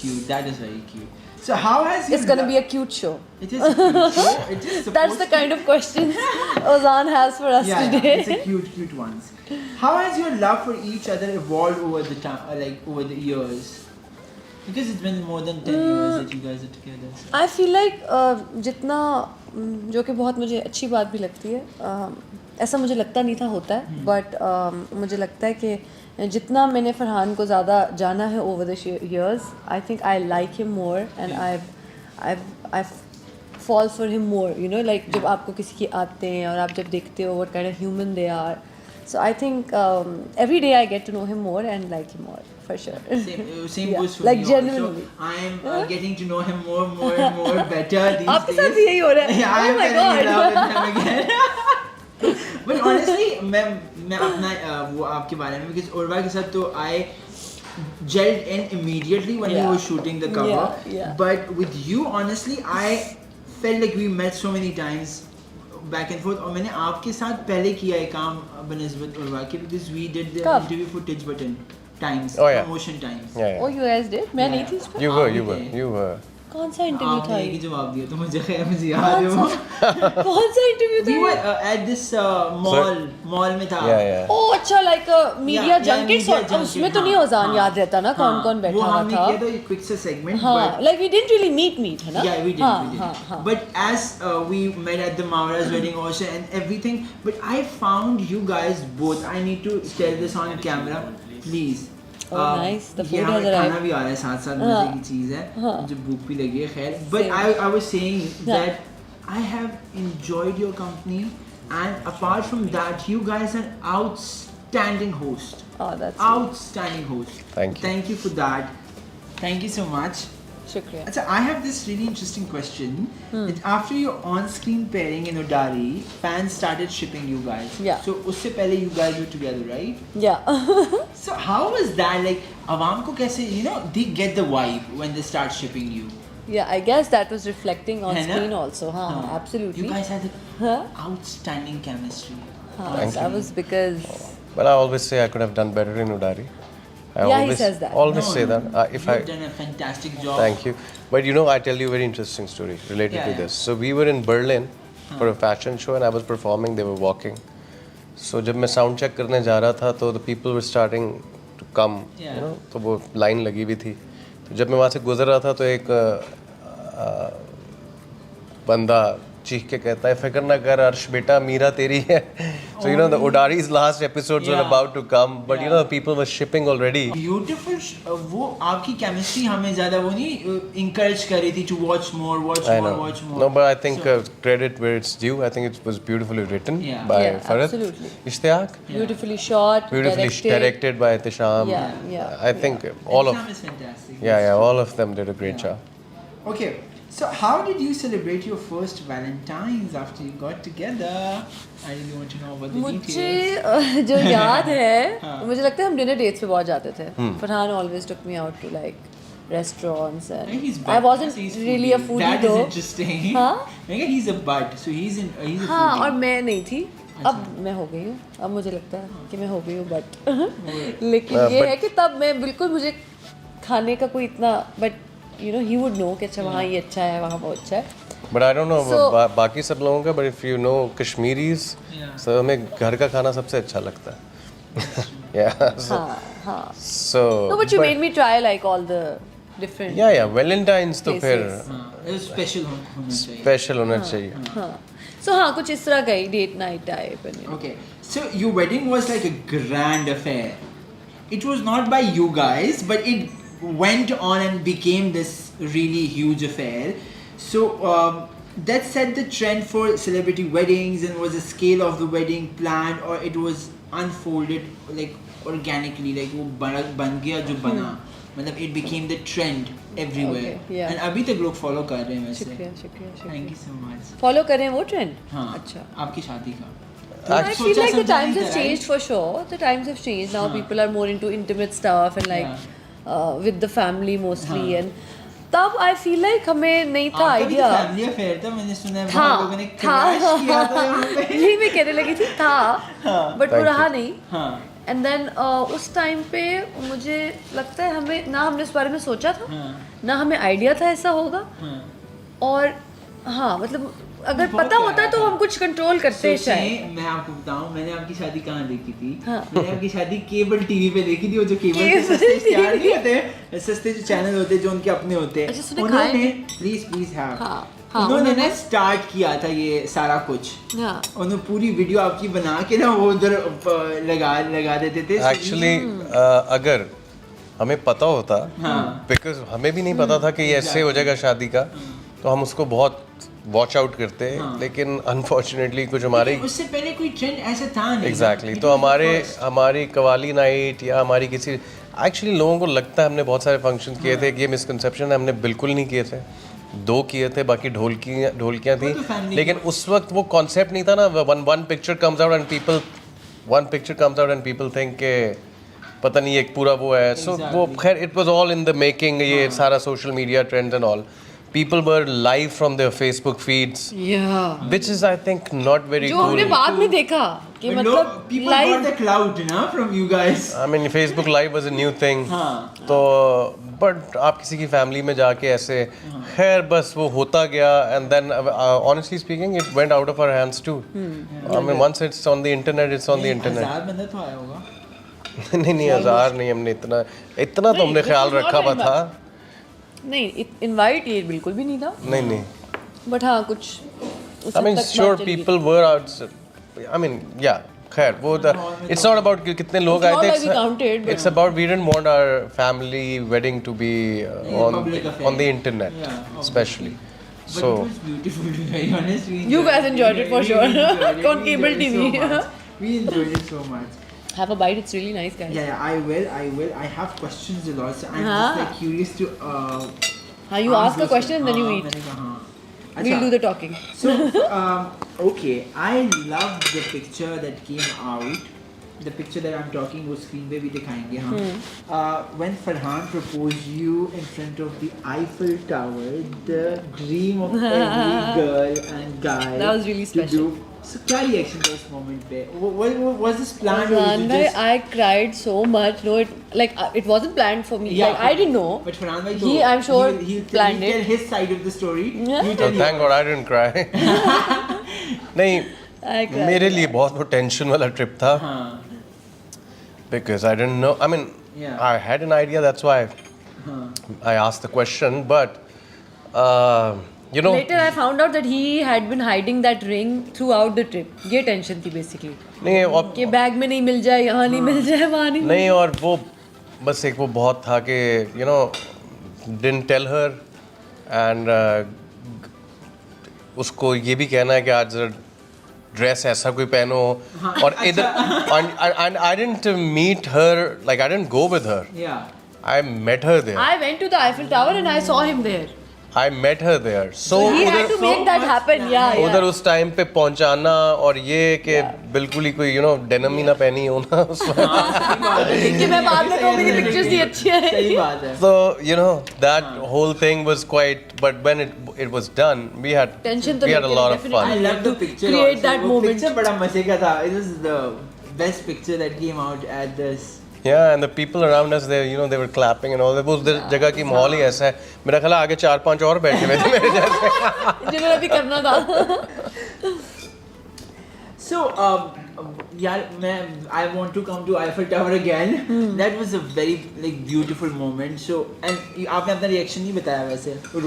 Cute. That is very cute. So how has It's gonna be a cute show. It is a cute show. It is supposed That's the kind of questions Ozan has for us yeah, today. it's a cute ones. How has your love for each other evolved over the time, over the years? Because it's been more than 10 years that you guys are together. So. I feel like जितना जो कि बहुत मुझे अच्छी बात भी लगती है, ऐसा मुझे लगता नहीं था होता है, बट मुझे लगता है कि जितना मैंने फरहान को ज़्यादा जाना है over the years, I think I like him more and I fall for him more, you know, like जब आपको किसी की आते हैं और आप जब देखते हो what kind of human they are, so I think every day I get to know him more and like him more for sure. Same Yeah, goes for like me genuinely. also. I am getting to know him more and more better these days. आपके साथ भी यही हो रहा है? Yeah, I Oh am my falling in God. love with him again. But honestly, मैं अपना वो आपके बारे में because उर्वा के साथ तो I gelled in immediately when we Yeah. were shooting the cover. Yeah. But with you, honestly, I felt like we met so many times back and forth. और मैंने आपके साथ पहले किया है काम बनिस्बत उर्वा के because we did the कब? interview for Tij Button times, Oh, yeah. promotion times. Yeah, Oh, yeah. you guys did? मैं नहीं थी इस पर? You were. कौन सा इंटरव्यू था आपने एक ही ये? जवाब दिया तो मुझे खैर मुझे याद है वो. कौन सा इंटरव्यू था We were ये? at this mall में था. Yeah. ओह अच्छा, like media Yeah, junket, media junket, उसमें तो नहीं हाँ, ओजान हाँ, याद रहता ना कौन हाँ, कौन बैठा वो हुआ हमने था. किया था एक quick सा segment. हाँ, but like we didn't really meet है ना? yeah, we did. हाँ, we did. हाँ, हाँ. But as we met at the Mavra's wedding also and everything, but I found you guys both. I need to tell this on camera, please. Oh, nice. The food ये has हमें arrived. खाना भी आ रहा है साथ साथ मजे की चीज़ है. मुझे भूख भी लगी है खैर. But I was saying that I have enjoyed your company and apart from that, you guys are outstanding host. Oh, that's Outstanding host. Thank you. Thank you for that. Thank you so much. शुक्रिया. Achha, I have this really interesting question. That after your on-screen pairing in Udari, fans started shipping you guys. Yeah. So usse pehle you guys were together, right? Yeah. So how was that? Like, awam ko kaise, you know, they get the vibe when they start shipping you. Yeah, I guess that was reflecting on है ना? screen also. हाँ, हाँ. absolutely. You guys had Huh? outstanding chemistry. हाँ, Thank that you. was because Well, I always say I could have done better in Udari. I Yeah, he always, says that. Always say that. If You've I done a fantastic job. thank you, but you know, I tell you a very interesting story related Yeah, to yeah. this. So we were in Berlin for a fashion show, and I was performing. They were walking. So जब मैं sound check करने जा रहा था, तो the people were starting to come. Yeah. You know, तो वो line लगी हुई थी. तो जब मैं वहाँ से गुजर रहा था, तो एक बंदा चीख के कहता है फिक्र ना कर अर्श बेटा मीरा तेरी है. So you know the Udari's last episodes were Yeah. about to come, but you Yeah. know people were shipping already. Beautiful. वो आपकी chemistry हमें ज़्यादा वो नहीं encourage कर रही थी to watch more, watch I more, know. watch more. No, but I think So, credit where it's due. I think it was beautifully written Yeah. by Yeah, Farad. absolutely. Ishtiyaq. beautifully shot, Beautifully directed by Tisham. Yeah. I think all of Exam is fantastic. yeah, all of them did a great job. Okay, so how did you celebrate your first Valentine's after you got together? I really want to know about the मुझे details. जो याद है, हाँ. मुझे लगता है हम dinner dates पे बहुत जाते थे. Farhan always took me out to like restaurants and He's I wasn't he's really a foodie That is though. interesting. हाँ? मैं कहा he's a bud, so he's a हाँ, foodie. और मैं नहीं थी. अब मैं हो गई हूँ. अब मुझे लगता है कि मैं हो गई हूँ, बट लेकिन ये है कि तब मैं बिल्कुल मुझे खाने का कोई इतना, but you know he would know कि अच्छा वहाँ ये अच्छा है, वहाँ वो अच्छा है. But I don't know So- बाकी सब लोगों का, but if you know Kashmiris, Yeah. so हमें घर का खाना सबसे अच्छा लगता है. Yeah. So, हाँ, हाँ. so No, but you made me try like all the different. yeah, Valentine's तो फिर Places. हाँ, it was special होना चाहिए. स्पेशल होना चाहिए. हाँ. So हाँ, कुछ इस तरह का ही date night type and you know. Okay, so your wedding was like a grand affair. It was not by you guys, but it went on and became this really huge affair. So that set the trend for celebrity weddings, and was the scale of the wedding planned, or it was unfolded like organically, like वो बन गया जो बना. मतलब it became the trend everywhere. Okay, yeah. And अभी तक लोग follow कर रहे हैं वैसे. शुक्रिया, शुक्रिया, Thank शुक्रिया. you so much. Follow करें वो trend? हाँ. अच्छा. आपकी शादी का. I feel सोचा like the समझा times नहीं have था, changed right? for sure. The times have changed. Now हाँ. people are more into intimate stuff and like with the family mostly हाँ. and तब I feel like हमें नहीं था आपका भी तो idea. फैमिली अफेयर था, मैंने सुना है था बहुत लोगों ने क्रैश किया था यहाँ पे. यही मैं कहने लगी थी था, हाँ. but वो Thank रहा you. नहीं. हाँ. एंड देन उस टाइम पे मुझे लगता है हमें ना हमने इस बारे में सोचा था, ना हमें आइडिया था ऐसा होगा, और हाँ मतलब अगर पता होता है तो हम कुछ कंट्रोल करते हैं शायद। मैं आपको बताऊं, मैंने आपकी शादी कहाँ देखी थी? हाँ। मैंने आपकी शादी केबल टीवी पे देखी थी। वो जो केबल के सस्ते इश्तिहार नहीं होते, सस्ते जो चैनल होते हैं जो उनके अपने होते हैं, अच्छा, सुने खाए उन्होंने थे? प्लीज हाँ, उन्होंने ना स्टार्ट किया था ये सारा कुछ। हाँ उन्होंने पूरी वीडियो आपकी बना के ना वो उधर लगा देते थे। एक्चुअली अगर हमें पता होता, बिकॉज हमें भी नहीं पता था कि ये ऐसे हो जाएगा शादी का, तो हम उसको बहुत वॉच आउट करते, लेकिन अनफॉर्चुनेटली कुछ हमारे उससे पहले कोई ट्रेंड ऐसा था नहीं। एग्जैक्टली तो हमारी कवाली नाइट या हमारी किसी एक्चुअली लोगों को लगता है हमने बहुत सारे फंक्शन किए थे, ये मिसकंसेप्शन हमने बिल्कुल नहीं किए थे, 2 किए थे, बाकी ढोलकियाँ थी, लेकिन उस वक्त वो कॉन्सेप्ट नहीं था ना, one picture comes out and people think के पता नहीं एक पूरा वो है, सो वो खैर it was all in the making, ये सारा social media trends and all, people were live from their Facebook feeds, which is I think not very जो cool. हमने बाद में देखा कि मतलब people got the clout ना from you guys. I mean Facebook Live was a new thing. तो but आप किसी की फैमिली में जाके ऐसे, खैर बस वो होता गया, and then honestly speaking it went out of our hands too. I mean once it's on the internet, it's on the internet. 1000 बंदा तो आया होगा। नहीं 1000 नहीं, हमने इतना तो हमने ख्याल रखा हुआ था। नहीं इनवाइट ये बिल्कुल भी नहीं था। नहीं बट हाँ कुछ I mean sure people were out, I mean yeah, खैर वो it's not about कितने लोग आए थे, it's about we didn't want our family wedding to be on the internet, especially. But So it was beautiful, to be very honest. You guys enjoyed it for sure. On cable TV. We enjoyed it so much. Have a bite, it's really nice, guys. Yeah, I will. I have questions a lot, so I'm just like curious to. You ask a question and then you eat. We'll do the talking. So, okay, I love the picture that came out. The picture that I'm talking वो screen पे भी दिखाएंगे हम. When Farhan proposed you in front of the Eiffel Tower, the dream of every girl and guy. That was really special. So क्या reaction था उस moment पे? What was this planned or was it just? I cried so much. No, it wasn't planned for me. Yeah, like I didn't know. But Farhan bhai, I'm sure he'll planned tell it. his side of the story. Yeah. You tell thank yours. God I didn't cry. नहीं मेरे लिए बहुत वो tension वाला trip था, because I didn't know, I mean I had an idea, that's why I asked the question, but you know Later I found out that he had been hiding that ring throughout the trip. ये tension थी basically. नहीं और कि bag में नहीं मिल जाए, यहाँ नहीं मिल जाए, वहाँ नहीं और वो बस एक वो बहुत था कि you know didn't tell her and उसको ये भी कहना है कि आज ड्रेस ऐसा कोई पहनो और इधर and I didn't meet her, like I didn't go with her. Yeah. I met her there. I went to the Eiffel Tower and I saw him there. I met her there. So he had to make that happen. Yeah. उधर उस time पे पहुंचाना और ये कि बिल्कुल ही कोई denim ही ना पहनी हो ना उसमें कि मैं बाद में कहूँ मेरी पिक्चर्स ही अच्छी है. सही बात है. So that whole thing was quite, but when it was done we had a lot of fun. I love the picture. Create also. that वो moment. picture बड़ा मजे का था. It was the best picture that came out at this. Yeah, and the people around us, they were clapping and all that. उस जगह की माहौल ही ऐसा है. मेरा ख्याल आगे 4-5 और बैठे हुए थे मेरे जैसे. जिन्होंने भी करना था. So, यार I want to come to Eiffel Tower again. That was a very beautiful moment. So, and आपने अपना reaction नहीं बताया वैसे.